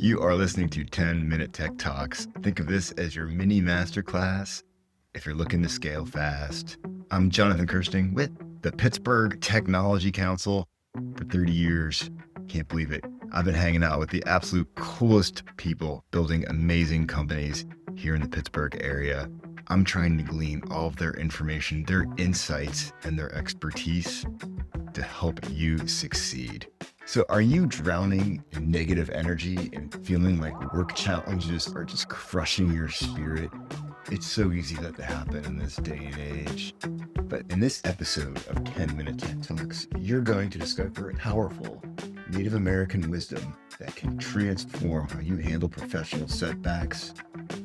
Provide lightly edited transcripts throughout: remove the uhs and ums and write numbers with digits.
You are listening to 10-Minute Tech Talks. Think of this as your mini masterclass if you're looking to scale fast. I'm Jonathan Kirsting with the Pittsburgh Technology Council for 30 years. Can't believe it. I've been hanging out with the absolute coolest people building amazing companies here in the Pittsburgh area. I'm trying to glean all of their information, their insights, and their expertise to help you succeed. So are you drowning in negative energy and feeling like work challenges are just crushing your spirit? It's so easy for that to happen in this day and age. But in this episode of 10-Minute Tech Talks, you're going to discover powerful Native American wisdom that can transform how you handle professional setbacks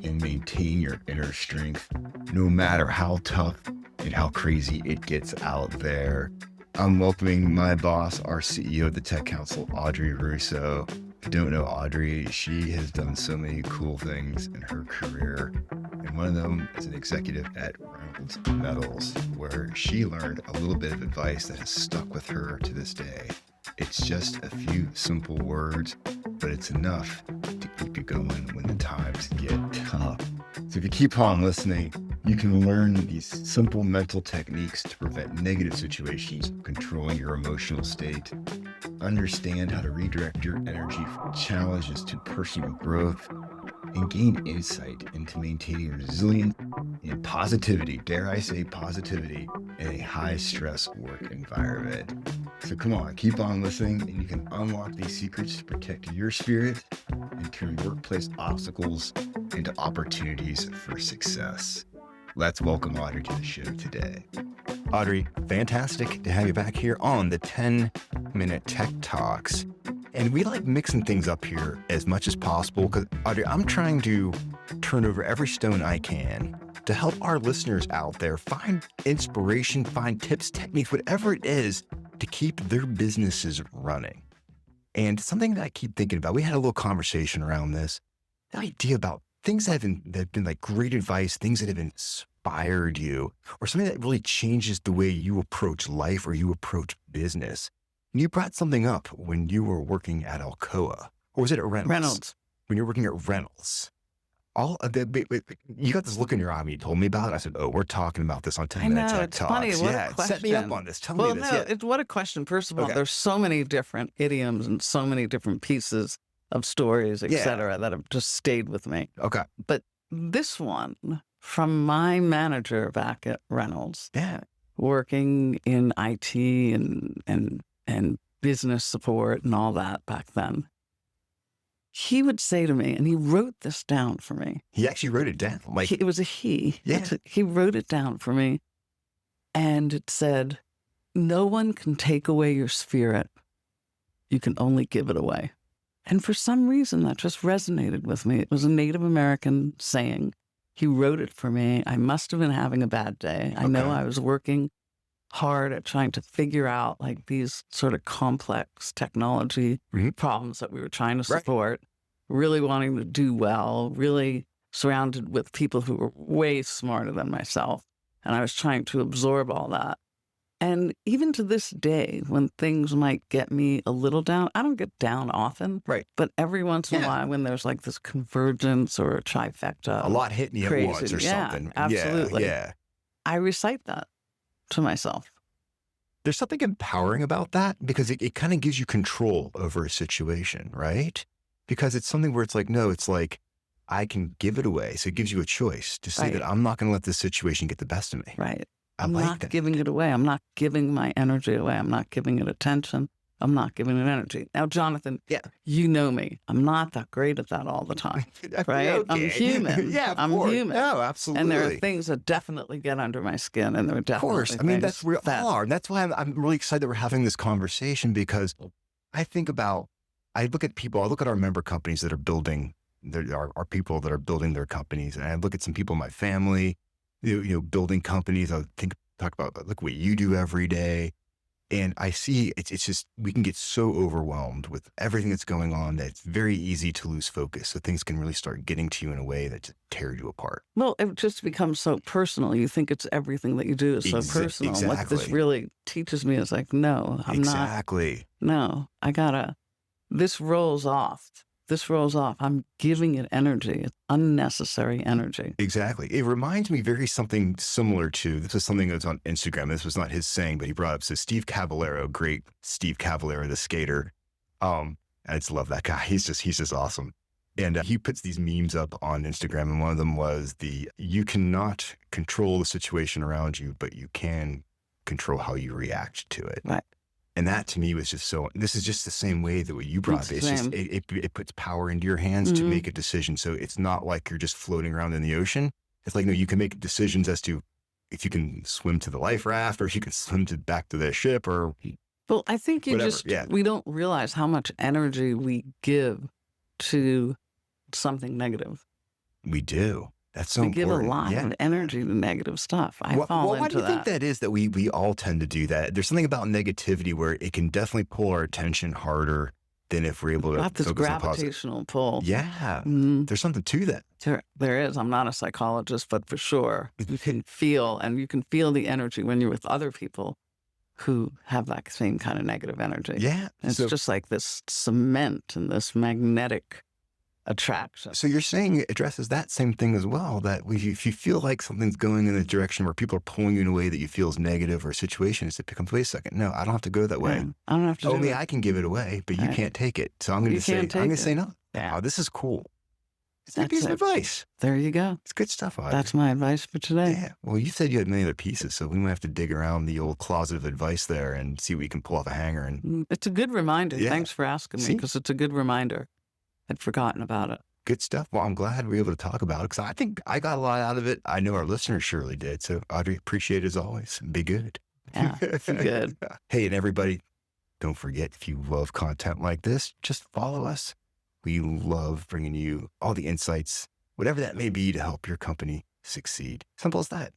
and maintain your inner strength, no matter how tough and how crazy it gets out there. I'm welcoming my boss, our CEO of the Tech Council, Audrey Russo. If you don't know Audrey, she has done so many cool things in her career. And one of them is an executive at Reynolds Metals, where she learned a little bit of advice that has stuck with her to this day. It's just a few simple words, but it's enough to keep you going when the times get tough. So if you keep on listening, you can learn these simple mental techniques to prevent negative situations from controlling your emotional state, understand how to redirect your energy from challenges to personal growth, and gain insight into maintaining resilience and positivity, dare I say positivity, in a high-stress work environment. So come on, keep on listening, and you can unlock these secrets to protect your spirit and turn workplace obstacles into opportunities for success. Let's welcome Audrey to the show today. Audrey, fantastic to have you back here on the 10-Minute Tech Talks. And we like mixing things up here as much as possible because, Audrey, I'm trying to turn over every stone I can to help our listeners out there find inspiration, find tips, techniques, whatever it is to keep their businesses running. And something that I keep thinking about, we had a little conversation around this, the idea about things that have been like great advice, things that have inspired you, or something that really changes the way you approach life or you approach business. And you brought something up when you were working at Alcoa, or was it at Reynolds? Reynolds. When you were working at Reynolds. You got this look in your eye when you told me about it. I said, we're talking about this on 10-Minute Tech Talks. Funny. What a question. Set me up on this. Tell me this. What a question. First of all, there's so many different idioms and so many different pieces of stories, et cetera, that have just stayed with me. Okay. But this one from my manager back at Reynolds, working in IT and business support and all that back then, he would say to me, and he wrote this down for me. He actually wrote it down. It was a he. Yeah. He wrote it down for me. And it said, no one can take away your spirit. You can only give it away. And for some reason, that just resonated with me. It was a Native American saying. He wrote it for me. I must have been having a bad day. I know I was working hard at trying to figure out like these sort of complex technology problems that we were trying to support, really wanting to do well, really surrounded with people who were way smarter than myself. And I was trying to absorb all that. And even to this day, when things might get me a little down, I don't get down often, but every once in a while when there's like this convergence or a trifecta. A lot hitting you at once or something. Absolutely. Yeah. I recite that to myself. There's something empowering about that because it kind of gives you control over a situation, right? Because it's something where it's like, no, it's like, I can give it away. So it gives you a choice to say that I'm not going to let this situation get the best of me. Right. I'm not giving it away. I'm not giving my energy away. I'm not giving it attention. I'm not giving it energy. Now, Jonathan, you know me. I'm not that great at that all the time, right? Okay. I'm human. I'm human. No, absolutely. And there are things that definitely get under my skin, and there are definitely Of course. I mean, that's where we are. And that's why I'm really excited that we're having this conversation because I look at people, I look at our member companies that are building, our people that are building their companies, and I look at some people in my family, building companies. I talk about, look what you do every day. And I see it's just, we can get so overwhelmed with everything that's going on that it's very easy to lose focus. So things can really start getting to you in a way that just tears you apart. Well, it just becomes so personal. You think it's everything that you do is so personal. Exactly. What this really teaches me is like, no, I'm not. Exactly. No, this rolls off this rolls off. I'm giving it energy. It's unnecessary energy. Exactly. It reminds me very something similar to, this was something that was on Instagram. This was not his saying, but he brought up, so Steve Cavallero, great Steve Cavallero, the skater. I just love that guy. He's just awesome. And he puts these memes up on Instagram. And one of them was you cannot control the situation around you, but you can control how you react to it. Right. And that to me was just this is just the same way that what you brought up. It's just, it puts power into your hands to make a decision. So it's not like you're just floating around in the ocean. It's like, no, you can make decisions as to if you can swim to the life raft or if you can swim back to the ship or well, I think we don't realize how much energy we give to something negative. We do. That's so important. We give a lot of energy to negative stuff. I fall into that. Why do you think that is that we all tend to do that? There's something about negativity where it can definitely pull our attention harder than if we're able to focus this gravitational pull. Yeah. There's something to that. There is. I'm not a psychologist, but for sure you can feel the energy when you're with other people who have that same kind of negative energy. Yeah. It's just like this cement and this magnetic attraction. So you're saying it addresses that same thing as well, that if you feel like something's going in a direction where people are pulling you in a way that you feel is negative or a situation, is to pick up, wait a second, no, I don't have to go that way. Yeah, I don't have to Only I can give it away, but you can't take it. So I'm going to say no. Yeah. Oh, this is cool. It's a piece of advice. There you go. It's good stuff, Audrey. That's my advice for today. Yeah. Well, you said you had many other pieces, so we might have to dig around the old closet of advice there and see what we can pull off a hanger. And it's a good reminder. Yeah. Thanks for asking me, because it's a good reminder. I'd forgotten about it. Good stuff. Well, I'm glad we were able to talk about it because I think I got a lot out of it. I know our listeners surely did. So, Audrey, appreciate it as always. Be good. Yeah, be good. Hey, and everybody, don't forget, if you love content like this, just follow us. We love bringing you all the insights, whatever that may be, to help your company succeed. Simple as that.